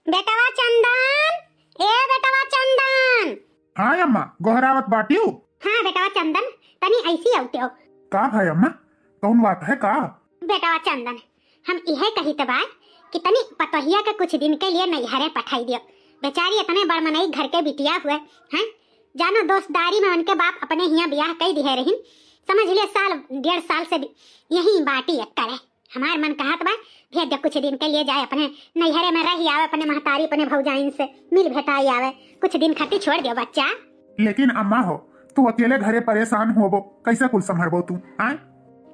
बेटवा चंदन, ए बेटवा चंदन। हाँ अम्मा, गोहरावत बाटियो। हाँ बेटवा चंदन, तनी ऐसी आउते हो। का भाई अम्मा, कौन बात है का? बेटवा चंदन, हम यह कही तो बात कि तनी पतोहिया के कुछ दिन के लिए नैहरे पठाई दियो। बेचारी इतने बड़मनई घर के बिटिया हुए हैं, जानो दोस्तदारी में उनके बाप अपने यहाँ ब्याह कई दिए रही, समझ लिया साल 1.5 साल से यही बाटी करे। हमार मन कहा तो भेज दे कुछ दिन के लिए, जाए अपने नैहरे में रही आवे, अपने महतारी अपने भौजाइन से मिल भेटाई आवे, कुछ दिन खातिर छोड़ दियो बच्चा। लेकिन अम्मा हो, तू अकेले घरे परेशान होबो, कैसे कुल संभरबो तू? आए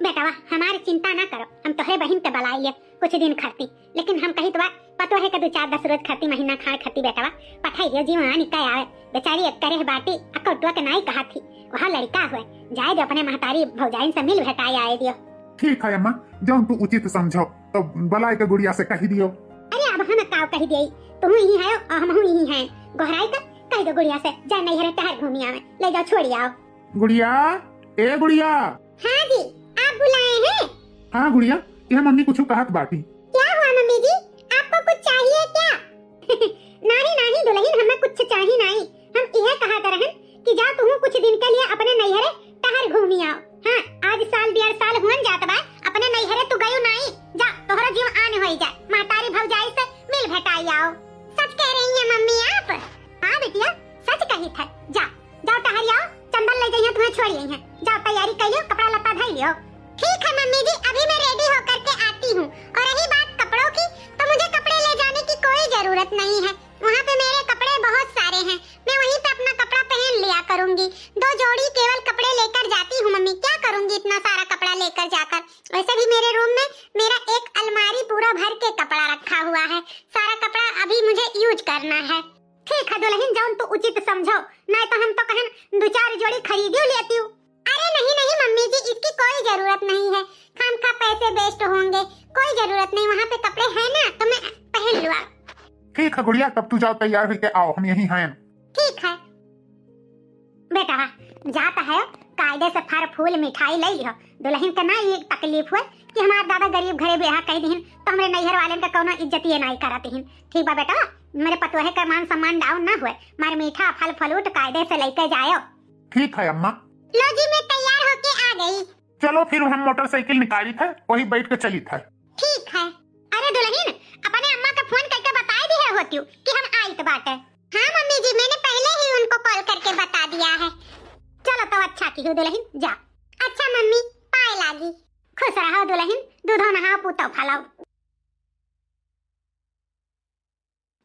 बेटवा हमारी चिंता ना करो, हम तोहरे बहन के बलाई कुछ दिन खाती, लेकिन हम कही तो पतो है कि 2-4-10 रोज खाती महीना खाए खाती बेटवा पठाई दियो। जी वहाँ निकाय आवे, बेचारी एक करे बाटी अकटुआ के नाई कहा थी, वहाँ लड़का हुए, जाए दो अपने महतारी भौजाइन से मिल भेटाई आए दियो। ठीक है अम्मा, जौन तू उचित समझो तो बलाई के गुड़िया से कही दियो। अरे अब हम काव कही दियई, तुम ही है और हम ही हैं, गोहराई का कह दो गुड़िया से जा नैहरे टहर घूमी आवे, ले जाओ छोड़ी आओ। गुड़िया, ए गुड़िया। हाँ जी, आप बुलाए हैं? हाँ गुड़िया, यह मम्मी कुछ कहत बाटी। क्या हुआ मम्मी जी, आपको कुछ चाहिए क्या? नहीं नहीं दुल्हन, हमें कुछ चाहिए नहीं, हम यह कहा रहन कि जा तुम कुछ दिन के लिए अपने नैहरे टहर घूमी आओ। हाँ, आज साल 1.5 साल हुन जात बा, अपने नैहरे तू गयो नहीं, जा तोहरा जीव आन होई जाए, महतारी भौजाई से मिल भेटाई आओ। सच कह रही हैं मम्मी आप? हाँ बेटिया, सच कही था। जा जाओ टहर आओ, चंदन ले जाइए, तुम्हें छोड़िए हैं, जाओ तैयारी कर लियो, कपड़ा लत्ता धर लियो। ठीक है मम्मी जी, अभी मैं रेडी होकर के आती हूँ। और रही बात कपड़ों की, तो मुझे कपड़े ले जाने की कोई जरूरत नहीं है, वहाँ पे मेरे कपड़े बहुत सारे हैं, मैं वहीं पे अपना कपड़ा पहन लिया करूंगी। 2 जोड़ी केवल कपड़े लेकर जाती हूँ मम्मी, क्या करूंगी इतना सारा कपड़ा लेकर जाकर। वैसे भी मेरे रूम में मेरा एक अलमारी पूरा भर के कपड़ा रखा हुआ है, सारा कपड़ा अभी मुझे यूज करना है। ठीक है दुल्हन, जौन तू उचित समझो, नहीं तो हम तो कहन 2-4 जोड़ी खरीदियो लेती हूँ। अरे नहीं नहीं मम्मी जी, इसकी कोई जरूरत नहीं है, खामखा पैसे वेस्ट होंगे, कोई जरूरत नहीं, वहाँ पे कपड़े हैं ना तो मैं पहन लूँ। ठीक है गुड़िया, तब तू जाओ तैयार होके आओ, हम यहीं हैं। ठीक है बेटा, जाता है कायदे से फल फूल मिठाई ले लियो। दुल्हन का ना ये तकलीफ हुए कि हमारे दादा गरीब घरे ब्याह कह दीन, तो हमारे नैहर वाले का कोनो इज्जत ये नहीं कराती हैं। ठीक बा बेटा, मेरे पतोहे का मान सम्मान डाउन ना हुए, मारे मीठा फल फलूट कायदे से लेके जाओ। ठीक है अम्मा। लो जी, मैं तैयार होके आ गई। चलो फिर हम मोटरसाइकिल निकाली था, वही बैठ के चली था। ठीक है। अरे दुल्हन, अपने अम्मा का फोन करके बता दी है होती कि हम आई तो बात है। हाँ मम्मी जी, मैंने पहले ही उनको कॉल करके बता दिया है। चलो तो अच्छा की हो दुल्हन, जा। अच्छा मम्मी, पाए लागी। खुश रहो दुल्हन, दूधो नहाओ पूतो फलाओ।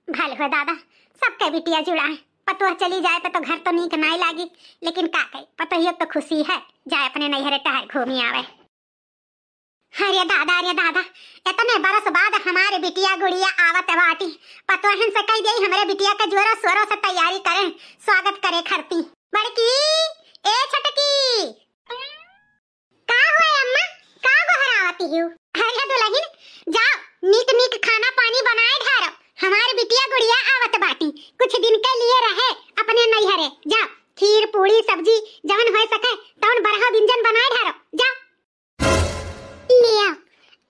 भले हो दादा, सबके बिटिया जुड़ा है, पतोह चली जाए तो घर तो नीक नहीं लागी, लेकिन का कही पतोहियो तो खुशी है, जाए अपने नैहरे टहर घूमी आवे। अरे दादा, इतने बरस बाद हमारे बिटिया गुड़िया आवत बाटी, पतोहन से कह दी हमारे बिटिया के जोरों शोरों से तैयारी करें, स्वागत करे खरती। बड़की, ए छटकी, का हुआ अम्मा, का गोहरावती हूँ? अरे दुल्हन, जाओ नीक नीक खाना पानी बनाए ढारो, हमारी बिटिया गुड़िया आवत बाटी, कुछ दिन के लिए रहे अपने नैहरे, जाओ खीर पूरी सब्जी जवन हो सके तवन बरहा व्यंजन बनाए ढारो, जाओ। लिया,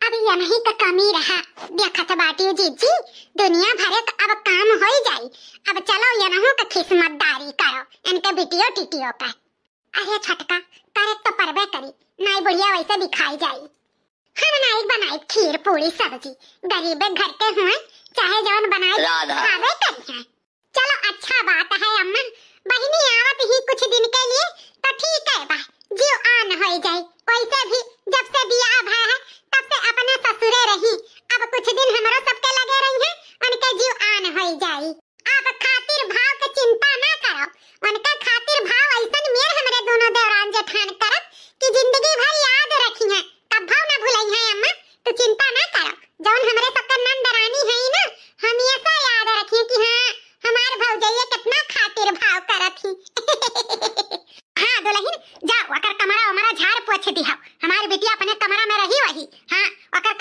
अब यही का कमी रहा, देखत बाटी जीजी, दुनिया भरे का अब काम हो जाई, अब चलो यनहु का खिस्मतदारी करो इनके बिटियो टिटियो का। अरे छटका, करे तो परबे करी, नाई बुढ़िया वैसे दिखाई जाई। हम नाई बनाई खीर पूरी सब्जी, गरीब घर के हुए, चाहे जवन बनाई खावे करी है। चलो अच्छा बात है अम्मा, बहिनी आवत ही कुछ दिन के लिए तो ठीक है बा, जीव आन हो जाए। वैसे भी जब से बियाह भा है तब से अपने ससुरे रही, अब कुछ दिन हमारा सबके लगे रही है, उनके जीव आन हो जाए। आप खातिर भाव की चिंता ना करो, उनका खातिर भाव ऐसन मेर हमारे दोनों देवरान जेठान करब कि जिंदगी भर याद रखी है, कब भाव ना भुलाई है अम्मा, तो चिंता ना करो। जौन हमारे सबका नंदरानी है ना, हमेशा याद रखी कि हाँ हमारे भौजैया कितना खातिर भाव करत ही। हाँ दुल्हन, जाओ अकर कमरा हमारा झाड़ पोछ दिहाओ, हमारी बिटिया अपने कमरा में रही वही। हाँ, अकर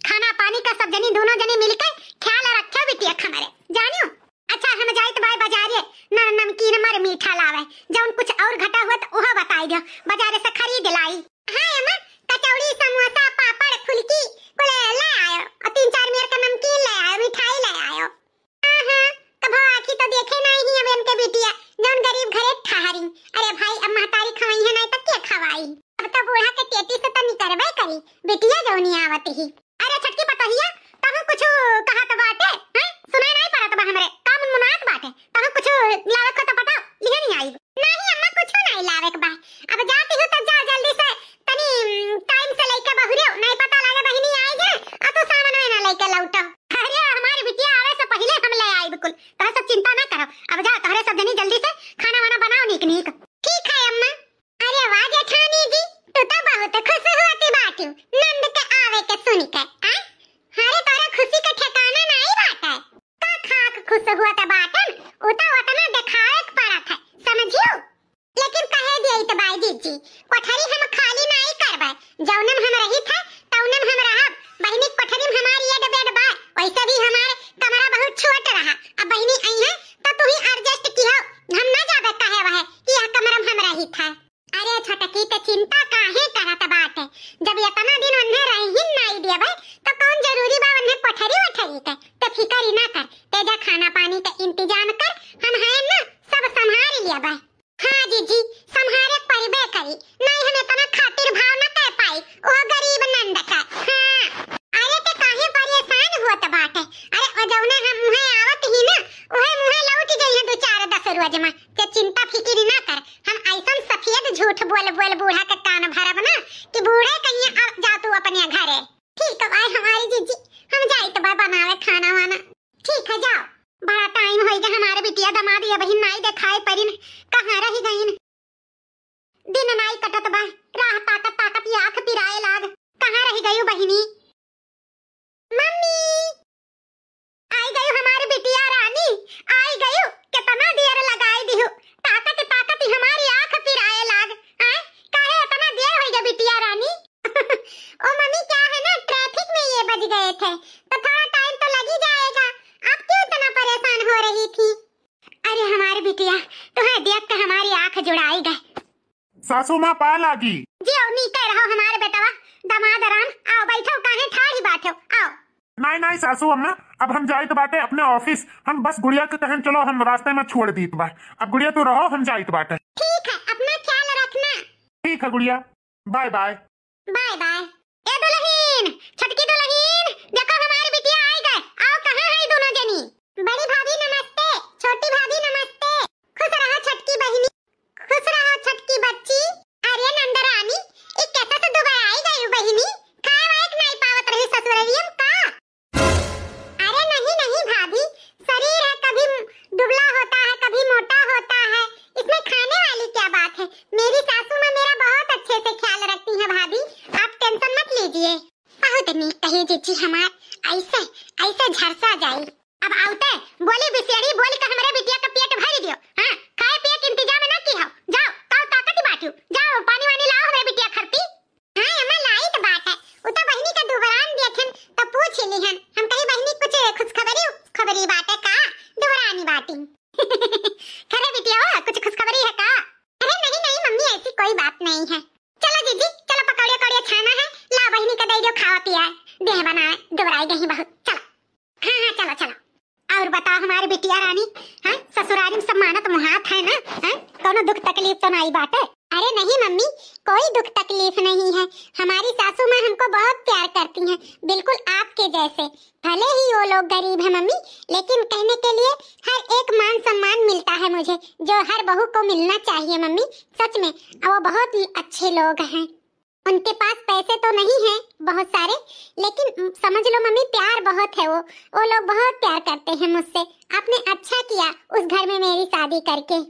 खाना पानी का सब जनी दोनों जनी मिलकर ख्याल रखो बिटिया हमारे, जानियो। अच्छा हम जाए तो भाई बाजारे ना नमकीन मर मीठा लावे, जब कुछ और घटा हुआ तो वह बताई दो, बाजारे से खरीद लाई। हाँ अम्मा, कचौड़ी समोसा पापड़ फुल्की कुल ले आयो, और 3-4 मेर का नमकीन ले आयो, मिठाई ले आयो। खवाई। अरे भाई अब महतारी खवाई है नहीं तो क्या खवाई। अब तो बूढ़ा के टेटी से तो निकरबे करी, बिटिया जौनी आवत ही। अरे छटकी पतहिया तब कुछ कहा तो बाटे हैं, सुनाई नहीं पड़त बा हमरे काम मुनात बाटे। तब कुछ लावे को तो बताओ, लिहे नहीं आई। नहीं अम्मा कुछ नहीं लावे के बा। अब जाती हूं तो जा जल्दी से, तनी टाइम से लेके बहुरे नहीं पता लागे बहिनी आई जे आ तो सामान में ना लेके लौटो। अरे हमारी बिटिया आवे से पहले हम ले आई बिल्कुल, तोरा सब चिंता ना करो। अब जा तोरे सब जनी जल्दी से खाना वाना बनाओ नीक नीक। ठीक है अम्मा। अरे वाह जेठानी जी, तू तो बहुत खुश होती बाटू नंद के आवे के सुन के। अरे तोरा खुशी का ठिकाना नहीं बाटे। का खाक खुश हुआ त बाटन उता उतना दिखावे के पड़त है, समझियो। लेकिन कहे दिए त बाई जी कोठरी हम खाली नहीं करबे, जौनम हम रही थे तौनम हम रहब। बहिनी कोठरी में हमारी ये बेड बा, वैसे भी हमारे कमरा बहुत छोट रहा। अब बहिनी आई है तो तू ही एडजस्ट की हो, हम ना जाबे कहे वह कि यह कमरा में हम रही था। अरे छोटकी ते चिंता काहे करत बाटे, जब इतना दिन उन्हें रही नहीं देबे तो कौन जरूरी बा उन्हें कोठरी वठरी के। ते फिकर ही ना कर, तेजा खाना पानी का इंतजाम कर, हम हैं ना सब संभाल लियबे। हां जीजी संभाले परिबे करी, नहीं हम इतना खातिर भाव न कर पाई ओ गरीब नंद का। हां अरे ते काहे परेशान होत बाटे। अरे ओ जौने हम मुहे आवत ही ना ओहे मुहे लौट जइहे 2-4-10 रोज में। ते चिंता फिकर ना कर, हम ऐसन सफेद झूठ बोल बोल बूढ़ा के कान भरब ना कि बूढ़े कहीं जा तू अपने घरे। ठीक है हमारी जीजी, हम जाई तो बनावे खाना वाना। ठीक है जाओ, बड़ा टाइम हो गया हमारे बिटिया दमाद ये बहिन नहीं दिखाई परिन, कहां रह गईन। दिन नहीं कटत बा, राह ताकत ताकत आंख पिराए लाग, कहां रह गई बहिनी। मम्मी आई गई हमारी बिटिया रानी, आई गई। कितना देर लगाई दिहु, ताकत ताकत हमारी आंख पिराए लाग। काहे इतना देर हो गया बिटिया रानी। ओ मम्मी क्या है ना ट्रैफिक में ये बज गए थे तो थोड़ा टाइम तो लग ही जाएगा। आप क्यों इतना परेशान हो रही थी। अरे हमारी बिटिया तुम्हें देख कर हमारी आंख जुड़ाई गए। सासू माँ पा लागी जी आओ नीचे रहो हमारे बेटवा दामाद राम, आओ बैठो काहे ठाड़ी बैठो आओ। नहीं नहीं सासू अम्मा, अब हम जाइत बाटे अपने ऑफिस। हम बस गुड़िया के कहन चलो हम रास्ते में छोड़ दीत बा। अब गुड़िया तू रहो, हम जाइत बाटे। ठीक है अपना ख्याल रखना। ठीक है गुड़िया, बाय बाय। Bye bye. ए दुल्हन छटकी दुल्हन देखो हमारी बिटिया आई गए, आओ कहां है दोनों जनी। बड़ी भाभी नमस्ते, छोटी भाभी नमस्ते। खुश रहो छटकी बहिनी, खुश रहो छटकी बच्ची। अरे नंदरानी ये कैसे से दुबई आई गई हो बहिनी, खाए वाए नहीं पावत रही ससुररियम का। अरे नहीं नहीं भाभी, शरीर है कभी दुबला होता है कभी मोटा होता है, इसमें खाने वाली क्या बात है। मेरी सासू मां मेरा बहुत अच्छे से ख्याल रखती है भाभी, आप टेंशन मत लीजिए। बहुत नीक कही जीजी हमार, ऐसे ऐसे झरसा जाई। अब आउते बोली बिसेड़ी बोली का हमारे बिटिया का पेट भर दियो। हां खाए पिए के इंतजाम ना की हो, जाओ काओ ताकत बाटू, जाओ पानी वानी लाओ हमारे बिटिया खरती। हां अम्मा लाई तो बात है, उ तो बहिनी का दुबरान देखन तो पूछ लीहन, हम कही बहिनी कुछ खुशखबरी बात है का दुबरानी बाटी। करे बिटिया कुछ खुशखबरी है का। अरे नहीं नहीं मम्मी ऐसी कोई बात नहीं है। चलो जीजी चलो पकौड़े कौड़े छाना है, ला बहिनी का दे दो खावा पिया, देह बनाए दुबराई गई बहुत। चलो हां चलो चलो। और बताओ हमारी बिटिया रानी, हां ससुराल में सम्मानत मुहात है ना, हां कोनो दुख तकलीफ तो नहीं बात है। अरे नहीं मम्मी कोई दुख तकलीफ नहीं है, हमारी सासू मां हमको बहुत प्यार करती हैं, बिल्कुल आपके जैसे। भले ही वो लोग गरीब है मम्मी, लेकिन कहने के लिए हर एक मान सम्मान मिलता है मुझे, जो हर बहू को मिलना चाहिए मम्मी। सच में वो बहुत अच्छे लोग हैं। उनके पास पैसे तो नहीं है बहुत सारे, लेकिन समझ लो मम्मी प्यार बहुत है। वो लोग बहुत प्यार करते हैं मुझसे। आपने अच्छा किया उस घर में मेरी शादी करके।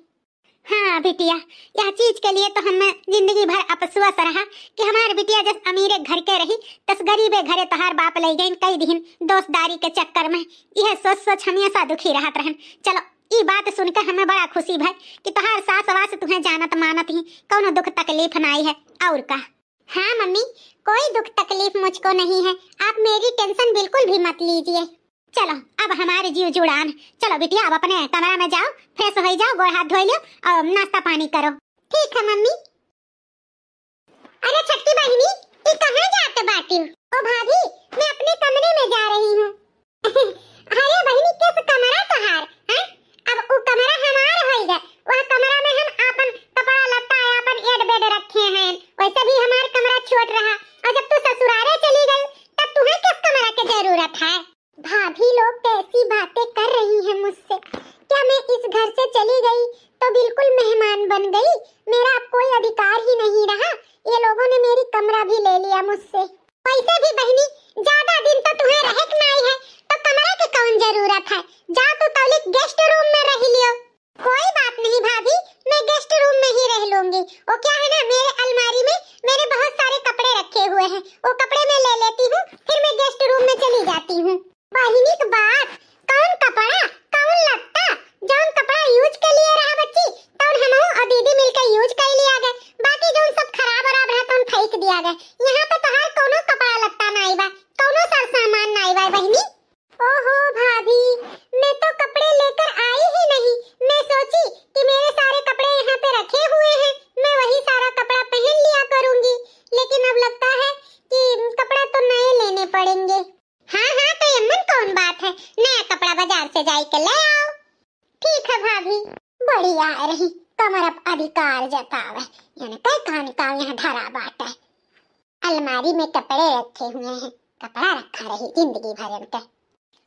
हाँ बिटिया यह चीज के लिए तो हम जिंदगी भर अपसुआ रहा कि हमारी बिटिया जब अमीरे घर के रही तस गरीबे घरे तोहार बाप ले गई कई दिन दोस्तदारी के चक्कर में। यह सोच हमेशा दुखी रहत रहन। चलो ये बात सुनकर हमें बड़ा खुशी भाई कि तोहार सास वास तुम्हें जानत मानत ही, कोनो दुख तकलीफ नहीं है। और का हाँ मम्मी कोई दुख तकलीफ मुझको नहीं है, आप मेरी टेंशन बिल्कुल भी मत लीजिए। चलो अब हमारे जीव जुड़ान, चलो बिटिया अब अपने कमरा में जाओ, फ्रेश हो जाओ, गोड़ हाथ धो लो और नाश्ता पानी करो। ठीक है मम्मी। अरे छठी बहनी ये कहाँ जाते बाटी हो? ओ भाभी मैं अपने कमरे में जा रही हूँ। अरे बहनी किस कमरा तोहार? हैं? अब वो कमरा हमारा होएगा, वह कमरा में हम अपन है, जा तू तौलिक गेस्ट रूम में रह लियो। कोई बात नहीं भाभी, मैं गेस्ट रूम में ही रह लूंगी। वो क्या है ना, मेरे अलमारी में मेरे बहुत सारे कपड़े रखे हुए हैं, वो कपड़े मैं ले लेती हूँ, फिर मैं गेस्ट रूम में चली जाती हूँ। बहिनी की बात, कौन कपड़ा कौन लगता, जौन कपड़ा यूज के लिए रहा बच्ची तौन हम और दीदी मिलकर यूज कर लिया गए, बाकी जौन सब खराब वराब रहा तौन फेंक दिया गए। यहाँ पे तो हर कोनो कपड़ा लगता नहीं बा, कोनो सर सामान नहीं बा बहिनी। ओहो भाभी, मैं तो कपड़े लेकर आई ही नहीं, मैं सोची कि मेरे सारे कपड़े यहाँ पे रखे हुए हैं, मैं वही सारा कपड़ा पहन लिया करूंगी, लेकिन अब लगता है कि कपड़ा तो नए लेने पड़ेंगे। हाँ हाँ, तो यमन कौन बात है, नया कपड़ा बाजार से जाई के ले आओ। ठीक है भाभी, बढ़िया रही, कमर अब अधिकार जतावे, यानी कई कहानी का यहाँ धरा बात है। अलमारी में कपड़े रखे हुए हैं, कपड़ा रखा रही जिंदगी भर उनके।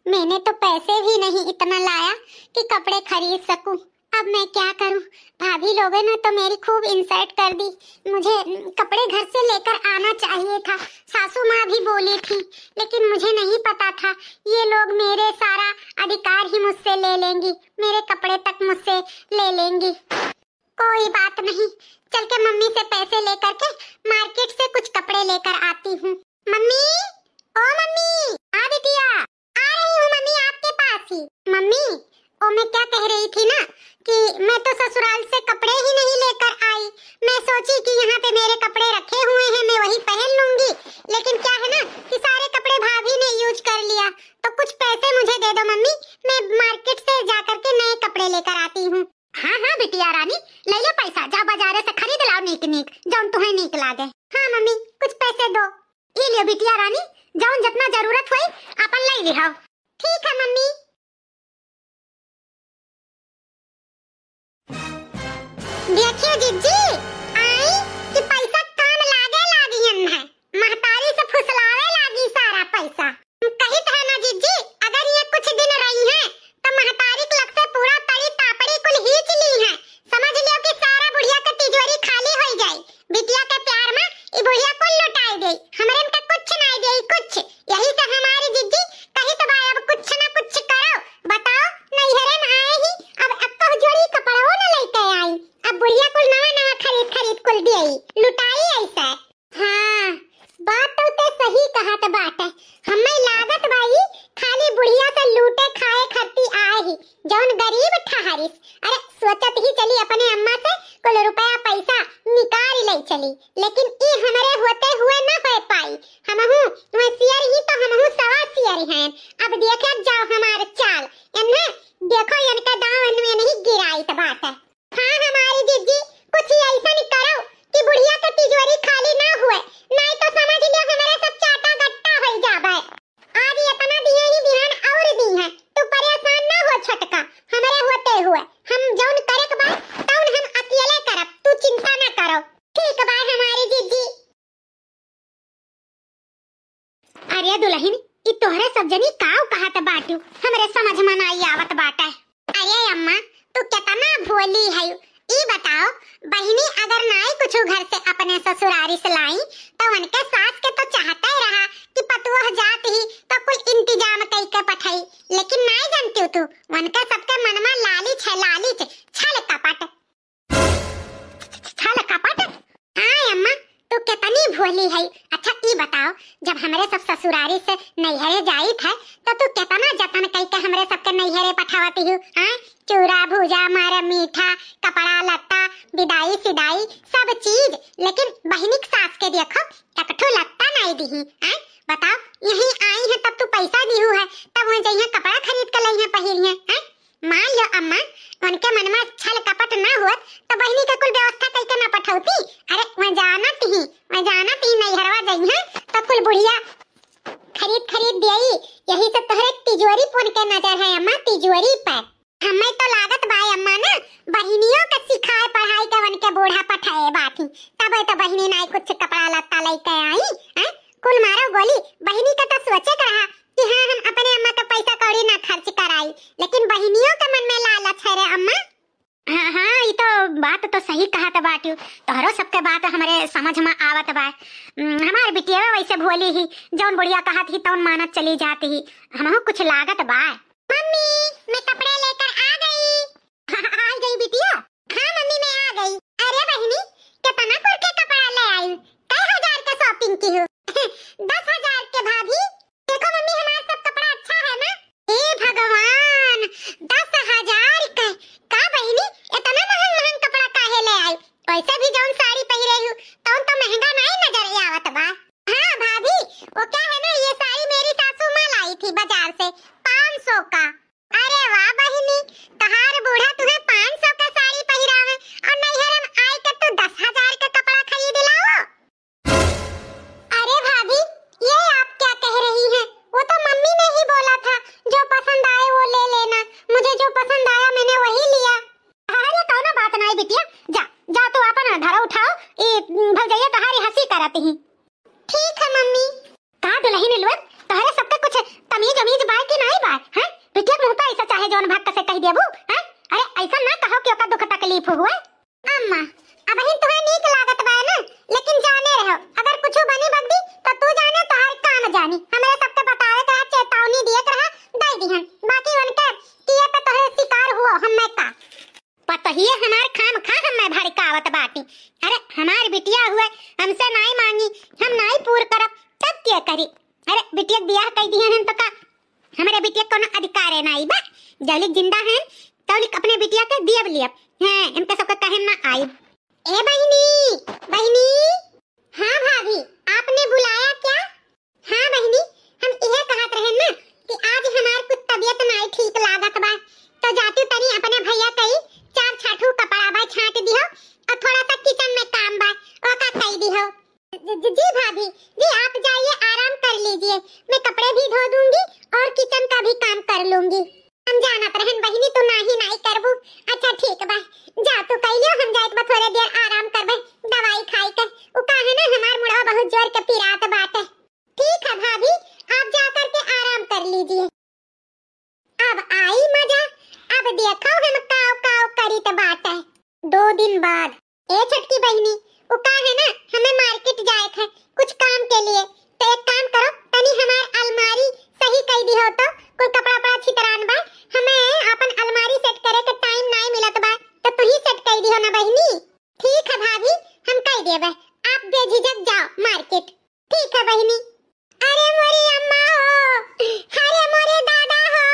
मैंने तो पैसे भी नहीं इतना लाया कि कपड़े खरीद सकूं, अब मैं क्या करूं। भाभी लोगों ने तो मेरी खूब इंसल्ट कर दी, मुझे कपड़े घर से लेकर आना चाहिए था, सासू माँ भी बोली थी, लेकिन मुझे नहीं पता था ये लोग मेरे सारा अधिकार ही मुझसे ले लेंगी, मेरे कपड़े तक मुझसे ले लेंगी। कोई बात नहीं, चल के मम्मी से पैसे लेकर के मार्केट से कुछ कपड़े लेकर आती हूँ। मम्मी, ओ मम्मी, हाँ बिटिया, आ रही हूँ मम्मी आपके पास ही। मम्मी, ओ मैं क्या कह रही थी ना कि मैं तो ससुराल से कपड़े ही नहीं लेकर आई, मैं सोची कि यहाँ पे मेरे कपड़े रखे हुए हैं, मैं वही पहन लूंगी, लेकिन क्या है ना कि सारे कपड़े भाभी ने यूज कर लिया, तो कुछ पैसे मुझे दे दो मम्मी, मैं मार्केट से जाकर के नए कपड़े लेकर आती हूँ। हाँ हाँ बिटिया रानी, ले लो पैसा, जा बाजार से खरीद लाओ नीक नीक, जौन तुम्हें नीक लागे। हाँ मम्मी, कुछ पैसे दो। ये लियो बिटिया रानी, जौन जितना जरूरत हुई अपन ले लिहाओ। ठीक है मम्मी। देखियो जिज्जी, आई कि पैसा काम लागी है, महतारी से फुसलावे लागी सारा पैसा। कहित है ना जिज्जी, अगर ये कुछ दिन रही है तो महतारी के लग से पूरा तड़ी तापड़ी कुल हीच ली है, समझ लियो कि सारा बुढ़िया का तिजोरी खाली हो जाए। बिटिया के प्यार में ये बुढ़िया कुल लुटाई गई, हमरे इनका कुछ नहीं दे कुछ, यही से हमारी जिज्जी कही तो भाई अब कुछ ना कुछ करो। बताओ, नैहरे में आए ही अब तो जोड़ी कपड़ों न लेके आई, अब बुढ़िया कुल नवा नवा खरीद खरीद कुल देई, लुटाई ऐसा। हाँ, बात तो सही कहा तो बात है, हमें लागत भाई खाली बुढ़िया से लूटे खाए खर्ती आए ही, जौन गरीब ठहरिस, अरे सोचत ही चली अपने अम्मा से कुल रुपया पैसा निकाल ले चली, लेकिन ई हमारे होते हुए न हो पाई, हमहू होशियार ही तो हमहू सवा सियार हैं। अब देखे जाओ हमारे चाल, इन्हें देखो इनका दांव इनमें नहीं गिराई तो बात है। हाँ हमारी जिज्जी, कुछ ऐसा नहीं करो कि बुढ़िया का तिजोरी खाली ना हुए, नहीं तो समझ लियो हमारे सब चाटा गट्टा हो जावे। आज इतना दिए ही बिहान और दी है, तू परेशान ना हो छटका, हमारे होते हुए हम जौन करे के बाद तौन हम अकेले करब, तू चिंता ना करो। ठीक बा हमारी जिज्जी। अरे दुल्हन, ई तोहरे सब जनी काव कहत बाटू, हमरे समझ में नहीं आवत बाटे। अरे अम्मा, तू कितना भोली है, ई बताओ बहिनी अगर नाई कुछ घर से अपने ससुरारी से लाई तो उनके सास के तो चाहता ही रहा कि पतुआ जात ही तो कोई इंतजाम कई के पठाई, लेकिन नहीं जानती तू उनके सबके मन में लालच छल कपट। हाँ अम्मा, तू कितनी भोली है। अच्छा ई बताओ, जब हमरे सब ससुरारी से नैहरे जाई थे तो तू कितना जतन कई के हमरे सबके नैहरे पठावती हूँ, हाँ चूरा भूजा मारा मीठा कपड़ा लत्ता विदाई सिदाई सब चीज, लेकिन बहिनी की सास के देखो ककठो लत्ता नहीं दी हैं। बताओ, यहीं आई है तब तू पैसा दी है, तब वहाँ जाइए कपड़ा खरीद कर लाई है पहिरिए हैं। मान लो अम्मा उनके मन में छल कपट ना होत तो बहिनी के कुल व्यवस्था करके ना पठौती, अरे वहाँ जाना थी नैहरवा जाइए तो कुल बुढ़िया खरीद देई, यही सब तोहरे तिजोरी पुन के नजर है अम्मा, तिजोरी पर हमें तो लागत भाई अम्मा ना बहिनियों का सिखाए पढ़ाई के वन के बूढ़ा पठाए बाकी, तब तो बहिनी ना कुछ कपड़ा लत्ता लेके आई हैं। कुल मारो गोली, बहिनी का तो सोचे कर रहा कि हाँ हम अपने अम्मा का पैसा कौड़ी ना खर्च कराई, लेकिन बहिनियों के मन में लालच है रे अम्मा। हाँ हाँ, ये तो बात तो सही कहा था बाटू, तोहरो सबके बात हमारे समझ में आवत बा। हमार बिटिया वैसे भोली ही, जौन बुढ़िया कहा थी तौन मानत चली जाती ही, हमहु कुछ लागत बा। मम्मी मैं कपड़े लेकर आ गई। आ गई बिटिया? हाँ मम्मी मैं आ गई। अरे बहनी कितना कुल के कपड़ा ले आई? कई हजार का शॉपिंग की हूँ। 10,000 के भाभी। देखो मम्मी हमारा सब कपड़ा अच्छा है ना? हे भगवान 10,000 का बहनी इतना महंगा कपड़ा काहे ले आई? वैसे भी जौन साड़ी पहन रही हूँ तो महंगा नहीं नजर आवत बा। हाँ भाभी वो क्या है ना, ये साड़ी मेरी सासू माँ लाई थी बाजार से 500 का। अरे वाह बहनी तहार बूढ़ा तुम्हें 500 का साड़ी पहरावे और नैहर में आई के तू 10,000 का कपड़ा खरीद लाओ। अरे भाभी ये आप क्या कह रही हैं? वो तो मम्मी ने ही बोला था जो पसंद आए वो ले लेना। मुझे जो पसंद आया मैंने वही लिया। अरे कौनो बात नहीं बिटिया, जा जा तू अपन धरा उठाओ, ये भौजैया तहारी हंसी करती ही। ठीक है मम्मी। का दुल्हन लुआ तहरे सबके कुछ तमीज अमीज बाय कि नहीं बाय? हैं बिटिया मुंह पे ऐसा चाहे जौन भाग से कह देबू? हैं अरे ऐसा ना कहो कि ओका दुख तकलीफ हुआ। अम्मा अब ही तुम्हें नीक लागत बा ना, लेकिन जाने रहो अगर कुछ बनी बगदी तो तू जाने तोहर काम जानी। हमरे सबके बतावे के चेतावनी दिए रहा दे दिहन, बाकी उनके किए पे तोहरे शिकार हुआ हम्मे का पता ही है। हमार खाम खा हम्मे भारी कावत बाटी। अरे हमार बिटिया हुए हमसे नहीं मांगी, हम नहीं पूर करब तब क्या करी? अरे बिटिया बियाह कह दिहन तो का हमारे बिटिया कोनो अधिकार नहीं बा? जौलिक जिंदा है तौलिक अपने बिटिया के दियब लियब हैं, इनके सबके कहे ना आई। ए बहनी हाँ भाभी आपने बुलाया क्या? हाँ बहनी हम यह कहत रहे ना कि आज हमार कुछ तबीयत नहीं ठीक लागत बा तो जाती तनी अपने भैया कई 4 छाठू कपड़ा बा छाट दियो और थोड़ा सा किचन में काम बा ओका कई दियो। जी भाभी जी आप जाइए आराम कर लीजिए, मैं कपड़े भी धो दूंगी और किचन का भी काम कर लूंगी। हम जानत रहन बहिनी तू नहीं करबू। अच्छा ठीक बा जा तू कह लियो, हम जाइत बा थोड़े देर आराम करबे दवाई खाई के। उ का है ना हमार मुड़वा बहुत जोर के पिरात बाटे। ठीक है भाभी आप जा करके आराम कर लीजिए। अब आई मजा, अब देखो हम काव काव करी त बाटे 2 दिन बाद। ए छटकी बहिनी उ का है ना हमें मार्केट जाए थे कुछ काम के लिए, तो एक काम करो तनी हमार अलमारी सही कई दी हो तो कोई कपड़ा पड़ा छितरान बा, हमें अपन अलमारी सेट करे के टाइम नहीं मिलत बा तो तू ही सेट कई दी हो ना बहिनी। ठीक है भाभी हम कई देबे, आप बेझिझक जाओ मार्केट। ठीक है बहिनी। अरे मोरी अम्मा हो, अरे मोरे दादा हो,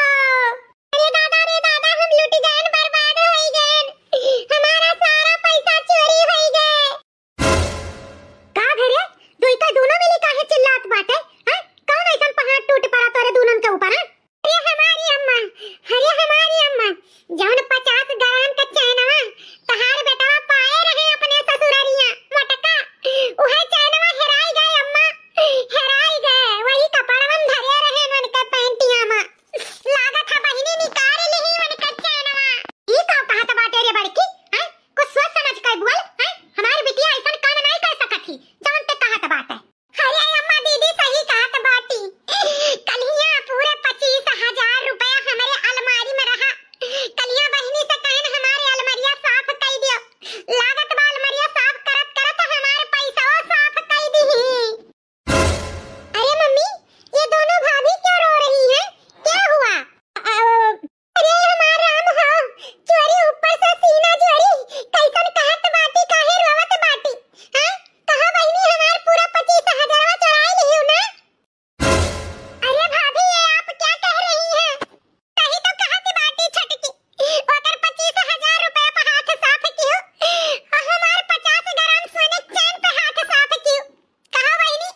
अरे दादा रे दादा हम लूट गए बर्बाद होई गए, हमारा सारा पैसा चोरी होई गए। का घरे दुईता दोनों मिली काहे चिल्लात बाटे? हैं कौन ऐसा पहाड़ टूट पड़ा तोरे दोनों के ऊपर? अरे हमारी अम्मा जौन 50 ग्राम का चैनवा तहार बेटा पाए रहे अपने ससुररिया मोटका, उहे चैनवा हेराई गए अम्मा, हेराई गए। वही कपड़वन धरे रहे उनके पैंटिया में, लागत है बहिनी निकाल ली उनका चैनवा। ई का कहत बाटे रे बड़की? हैं कुछ सोच समझ कर बोल। हैं हमारी बिटिया ऐसा काम नहीं कर सकती जौन ते कहत बाटे। अरे अम्मा दीदी सही कहत बाटी, कलिया पूरे 25,000 रुपया हमारे अलमारी में रहा। कलिया बहिनी से कहन हमारे अलमारिया साफ कर दियो, लागत बा अलमारिया साफ करत हमारे पैसा साफ कर दी। अरे मम्मी ये दोनों भाभी क्यों रो रही हैं? क्या हुआ? अरे हमारा राम हो चोरी ऊपर से सीना चोरी कैसन कहत बाटी काहे रोवत बाटी? हैं कहा बहिनी हमार पूरा 25,000 चुराई लियो ना? अरे भाभी ये आप क्या कह रही हैं? सही तो कहत बाटी छटकी, ओकर 25,000 रुपए पे हाथ साफ कियो और हमार 50 ग्राम सोने चैन पे हाथ साफ कियो। कहा बहिनी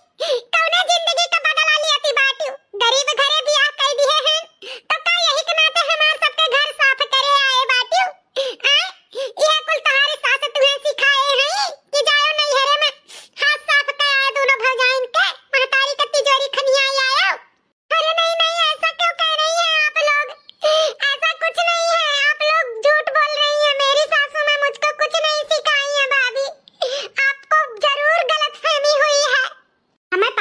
कौने जिंदगी का बदला लियती बाटी? गरीब घरे बियाह कर दिए हैं तो का यही के नाते हमार सबके घर साफ करे आए बाटी? ये कुल तुम्हारे सास तुम्हें सिखाए हैं कि जाओ नैहरे में हाथ साफ कर आए दोनों भौजाइन के, महतारी का तिजोरी खनिया आयो। अरे नहीं ऐसा क्यों कह रही हैं आप लोग? ऐसा कुछ नहीं है, आप लोग झूठ बोल रही हैं। मेरी सासू मां मुझको कुछ नहीं सिखाई है भाभी, आपको जरूर गलतफहमी हुई है। हमें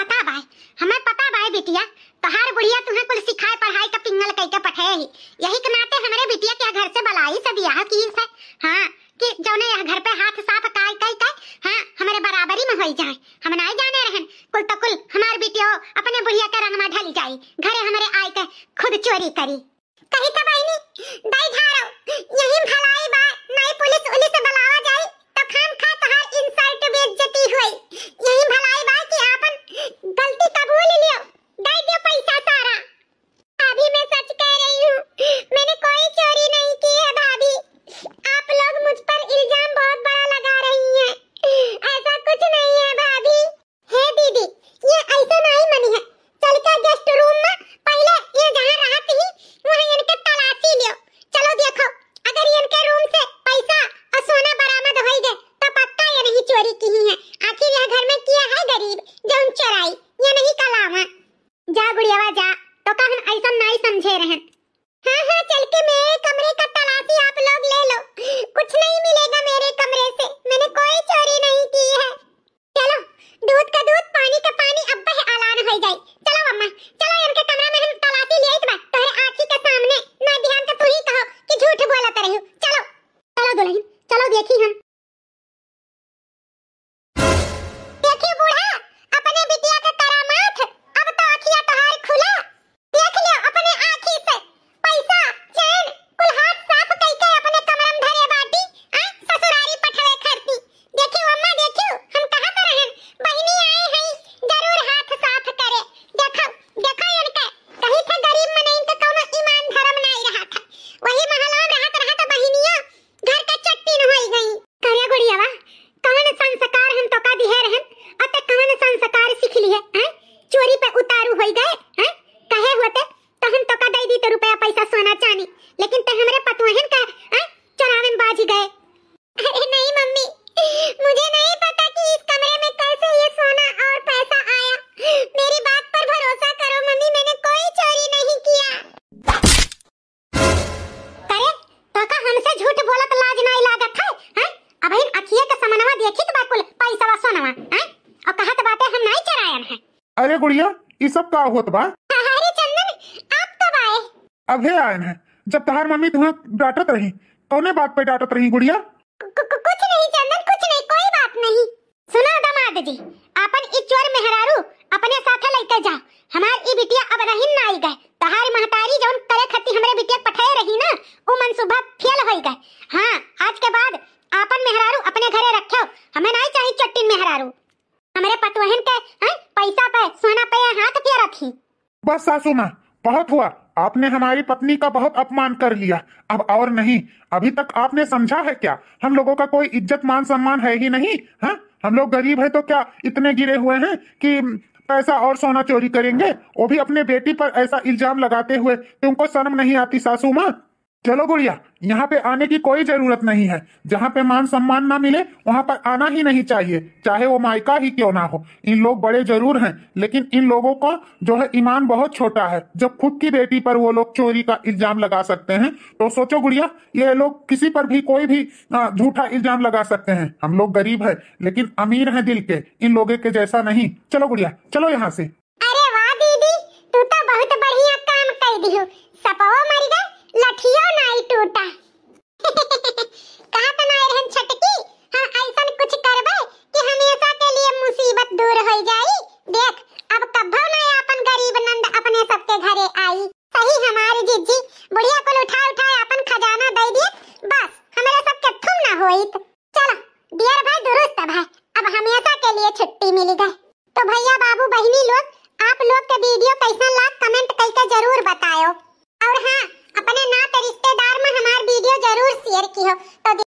पता बाय बिटिया तहार बुढ़िया तुम्हें कुल सिखाए पढ़ाई का पिंगल कई के पठे ही, यही के नाते हमारे बिटिया के घर से बलाई से बियाह की है। हां कि जौने यह घर पे हाथ साफ कई हां हमारे बराबरी में होई जाए। हम नहीं जाने रहन कुल तो कुल हमार बिटिया अपने बुढ़िया के रंग में ढल जाई, घरे हमारे आए के खुद चोरी करी। कहीं तो बहनी दाई झाड़ो यही भलाई बा, नहीं पुलिस उलिस बुलावा जाए तो खाम खा तहार इंसल्ट बेइज्जती होई। यही भलाई बा कि आपन गलती कबूल लियो, दे दियो पैसा सारा। भाभी मैं सच कह रही हूँ, मैंने कोई चोरी नहीं की है भाभी। आप लोग मुझ पर इल्जाम बहुत बड़ा लगा रही हैं, ऐसा कुछ नहीं है भाभी। हे दीदी ये ऐसा नहीं मनी है, चल के गेस्ट रूम में पहले ये जहाँ रहत ही वहाँ इनके तलाशी लियो। चलो देखो अगर इनके रूम से पैसा और सोना बरामद हो गए तो पक्का ये नहीं चोरी की ही है। आखिर यह घर में किया है गरीब जो चोराई, ये नहीं कलावा। जा गुड़ियावा जा, तो कहन ऐसा नहीं समझे रहन। हाँ हाँ चल के मेरे कमरे का तलाशी आप लोग ले लो, कुछ नहीं मिलेगा मेरे कमरे से, मैंने कोई चोरी नहीं की है। चलो दूध का दूध पानी का पानी अब ही ऐलान हो जाए। चलो अम्मा चलो, इनके कमरे में हम तलाशी लिए बा तोहरे आंखी के सामने, ना ध्यान के तू ही कहो कि झूठ बोलत रही। चलो चलो दुल्हन चलो, देखी हम देखी बूढ़ा अपने बिटिया का करामात। अब तो आँखिया तोहार खुला, देख लियो अपने आँखी से पैसा चैन कुल हाथ साफ कइके अपने कमरम धरे बाटी ससुरारी पठवे खरती। देखियो अम्मा देखियो हम कहा तो रहन बहिनी आए हैं जरूर हाथ साफ करे। देखो देखो इनके कहीं थे गरीब में नहीं तो कोनो ईमान धर्म नहीं रहा था, वही महला में रहत बहिनिया घर का चट्टी न होई गई। करे गुड़ियावा कौन संस्कार हम तो का दिहे रहन, अते कौन संस्कार सीख लिए हैं? चोरी पे उतारू होई गए हैं, कहे होते तो हम तो का दे दी तो रुपया पैसा सोना चांदी, लेकिन ते हमरे पतोहन का चोरावे में बाज गए। अरे नहीं मम्मी मुझे नहीं पता कि इस कमरे में कैसे ये सोना और पैसा आया, मेरी बात पर भरोसा करो मम्मी, मैंने कोई चोरी नहीं किया। करे तो का हमसे झूठ बोलत लाज नहीं लागत है हैं? अब इन अखिए के समनवा देखी तो बाकुल पैसा सोनावा हैं, और कहत बातें हम नहीं चरायन है। अरे गुड़िया ये सब का होत बा? अरे चंदन आप कब आए? अबे आयन है, जब तहार मम्मी तुम्हें डांटत रही, कौने बात पे डांटत रही गुड़िया? कुछ नहीं चंदन कुछ नहीं, कोई बात नहीं। सुनो दामाद जी, अपन ई चोर मेहरारू अपने साथे लेके जा, हमार ई बिटिया अब रहिन ना आई गए, तहार महतारी जौन करे खती हमरे बिटिया पठाए रही ना उ मनसूबा फेल होई गए। हां आज के बाद आपन मेहरारू अपने घरे रखो, हमें नहीं चाहिए चट्टिन मेहरारू। हमरे पतोहन के पैसा पे सोना पे हाथ पे रखी। बस सासू माँ बहुत हुआ, आपने हमारी पत्नी का बहुत अपमान कर लिया, अब और नहीं। अभी तक आपने समझा है क्या, हम लोगों का कोई इज्जत मान सम्मान है ही नहीं। हाँ हम लोग गरीब है तो क्या इतने गिरे हुए हैं कि पैसा और सोना चोरी करेंगे, वो भी अपने बेटी पर ऐसा इल्जाम लगाते हुए। तुमको शर्म नहीं आती सासू माँ? चलो गुड़िया यहाँ पे आने की कोई जरूरत नहीं है, जहाँ पे मान सम्मान ना मिले वहाँ पर आना ही नहीं चाहिए, चाहे वो मायका ही क्यों ना हो। इन लोग बड़े जरूर हैं लेकिन इन लोगों का जो है ईमान बहुत छोटा है। जब खुद की बेटी पर वो लोग चोरी का इल्जाम लगा सकते हैं तो सोचो गुड़िया ये लोग किसी पर भी कोई भी झूठा इल्जाम लगा सकते हैं। हम लोग गरीब है लेकिन अमीर हैं दिल के, इन लोगों के जैसा नहीं। चलो गुड़िया चलो यहाँ से। अरे वाह दीदी तू तो बहुत बढ़िया काम कर दी हो, सपवा मर गए लठियो नहीं टूटा। कहा तो नहीं रहन छटकी, हम ऐसा कुछ करबे कि हमेशा के लिए मुसीबत दूर हो जाई। देख अब कब्बो नहीं अपन गरीब नंद अपने सबके घरे आई। सही हमारी जिज्जी बुढ़िया को उठा उठा अपन खजाना दे दिए, बस हमारे सबके थुम ना होई।